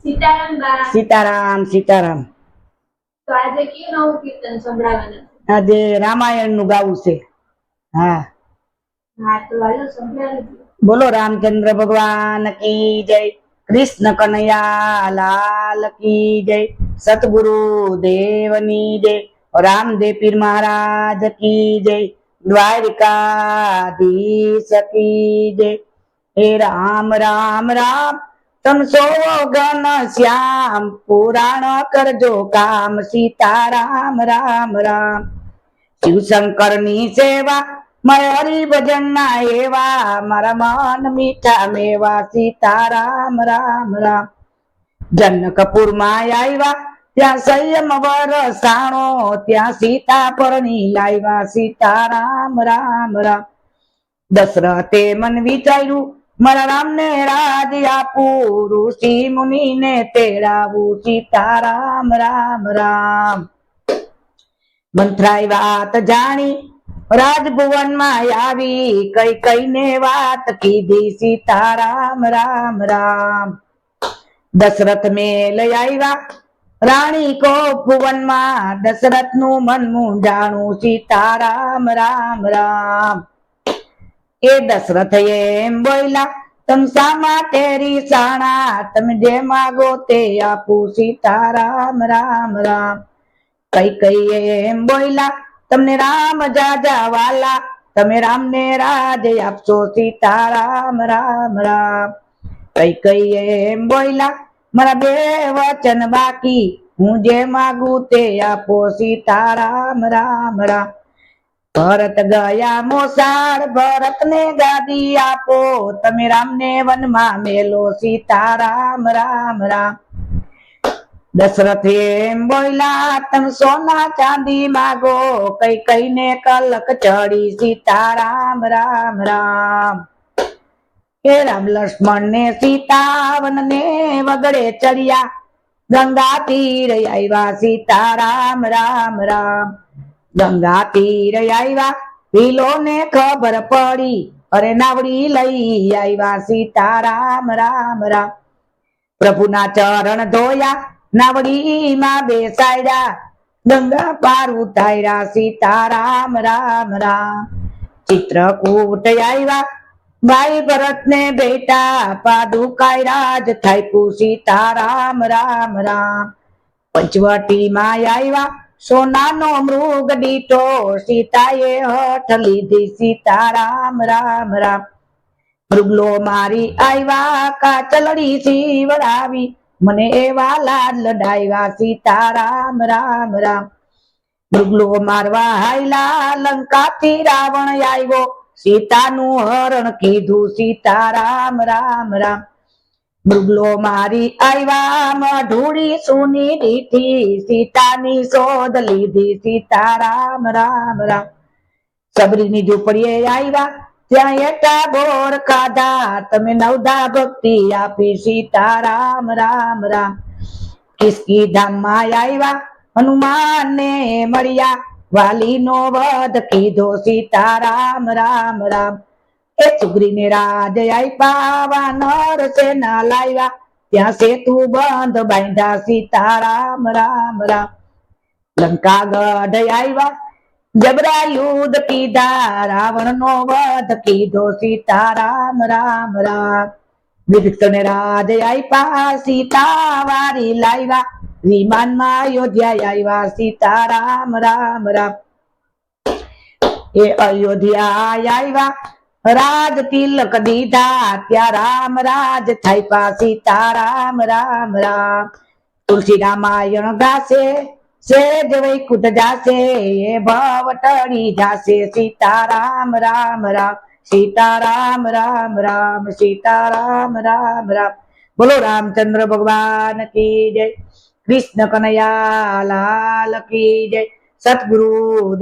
સીતારામ બા. સીતારામ સીતારામ. તો આજે કયું નવું કીર્તન સંભળાવવાનું? આજે રામાયણ નું ગાવું છે. હા હા તો હાલો સંભળાવી દો. બોલો રામચંદ્ર ભગવાન કી જય, કૃષ્ણ કનૈયા લાલ કી જય, સતગુરુ દેવની જય, રામદેવ પીર મહારાજ કી જય, દ્વારિકાધીશ કી જય. હે રામ રામ રામ તમ સો ગણ શ્યામ, પુરાણ કરજો કામ, સીતારામ રામ રામ. શિવ શંકર ની સેવા મારા હરિભજન ના એવા, મારા મન મીઠા મેવા, સીતારામ રામ રામ. જનકપુર માં આવ્યા ત્યાં સંયમ વરસાણો, ત્યાં સીતા પરણી લાવ્યા, સીતારામ રામ રામ. દશરથે મન વિચાર્યું મારા રામ ને રાજ આપું, ઋષિ મુનિ ને તેડાવું, સીતારામ રામ રામ. મંથરાય વાત જાણી રાજભુવન માં આવી, કઈ કઈ ને વાત કીધી, સીતારામ રામ રામ. દશરથ મેલ આવ્યા રાણી કો ભુવન માં, દશરથ નું મન મૂંઝાણું, સીતારામ રામ રામ. એ દશરથ એમ બોલ્યા તમ શા માટે રીસાણા, તમે જે માગો તે આપું, સીતારામ રામ રામ. કઈ કઈ એમ બોલ્યા તમને રામ જાજા વાલા, તમે રામ ને રાજ આપશો, સીતારામ રામ રામ. કઈ કઈ એમ બોલ્યા મારા બે વચન બાકી, હું જે માગું તે આપો, સીતારામ રામ રામ. ભરત ગયા મોસાળ, ભરત ને ગાદી આપો, તમે રામ ને વનમાં મેલો, સીતારામ રામ રામ. દશરથ એમ બોલ્યા તમે સોના ચાંદી માગો, કઈ કઈ ને કલક ચડી, સીતારામ રામ રામ. હે રામ લક્ષ્મણ ને સીતા વન ને વગડે ચડ્યા, ગંગા તીર આવ્યા, સીતારામ રામ રામ. ગંગા તીર આવ્યા ભીલો ને ખબર પડી, અરે નાવડી લઈ આવ્યા, સીતારામ રામ રામ. પ્રભુના ચરણ ધોયા નાવડી માં બેસાડ્યા, ગંગા પાર ઉતાર્યા, સીતારામ રામ રામ. ચિત્રકૂટ આવ્યા ભાઈ ભરત ને બેટા, પાદુકાય રાજ થાપ્યું, સીતારામ રામ રામ. પંચવટી માં આવ્યા સોનાનો મૃગ દીઠો, સીતાએ હઠ લીધી, સીતારામ રામ રામ. મૃગલો મારી આવ્યા કાચલડી શીવડાવી, મને એવા લાડ લડાવ્યા, સીતારામ રામ રામ. મૃગલો મારવા હાયલા લંકાથી રાવણ આવ્યો, સીતાનું હરણ કીધું, સીતારામ રામ રામ. મૃગલો મારી આવ્યા મઢુડી સુની દીઠી, સીતાની શોધ લીધી, સીતારામ રામ રામ. સબરીની ઝૂંપડીએ આવ્યા ત્યાં એટા બોર ખાધા, તમે નવદા ભક્તિ આપી, સીતારામ રામ રામ. કિસકી ધામ માં આવ્યા હનુમાન ને મળ્યા, વાલી નો વધ કીધો, સીતારામ રામ રામ. એ સુગ્રીને રાજ આપ્યા વાનર સેના લાવ્યા, ત્યાં સેતુ બંધ બાંધ્યા, સીતારામ રામ રામ. લંકા ગઢ આવ્યા જબરા યુદ્ધ કીધા, રાવણ નો વધ કીધો, સીતારામ રામ રામ. વિભીષણ રાજ આપ્યા સીતા વારી લાવ્યા, વિમાન માં અયોધ્યા આવ્યા, સીતારામ રામ રામ. એ અયોધ્યા આવ્યા રાજ તિલક દીધા, ત્યાં રામ રાજ થાપ્યા, સીતારામ રામ રામ. તુલસી રામાયણ ગાશે સેજ વૈકુંઠ જાશે, એ ભવ ટળી જાશે, સીતારામ રામ રામ. સીતારામ રામ રામ, સીતારામ રામ રામ. બોલો રામચંદ્ર ભગવાન કી જય, કૃષ્ણ કનૈયા લાલ કી જય, સતગુરુ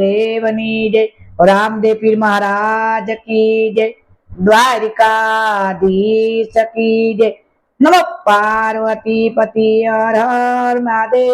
દેવની જય, રામદેવ પીર મહારાજ કી જય, દ્વારિકાધીશ કી જય. નમઃ પાર્વતી પતિ હર હર મહાદેવ.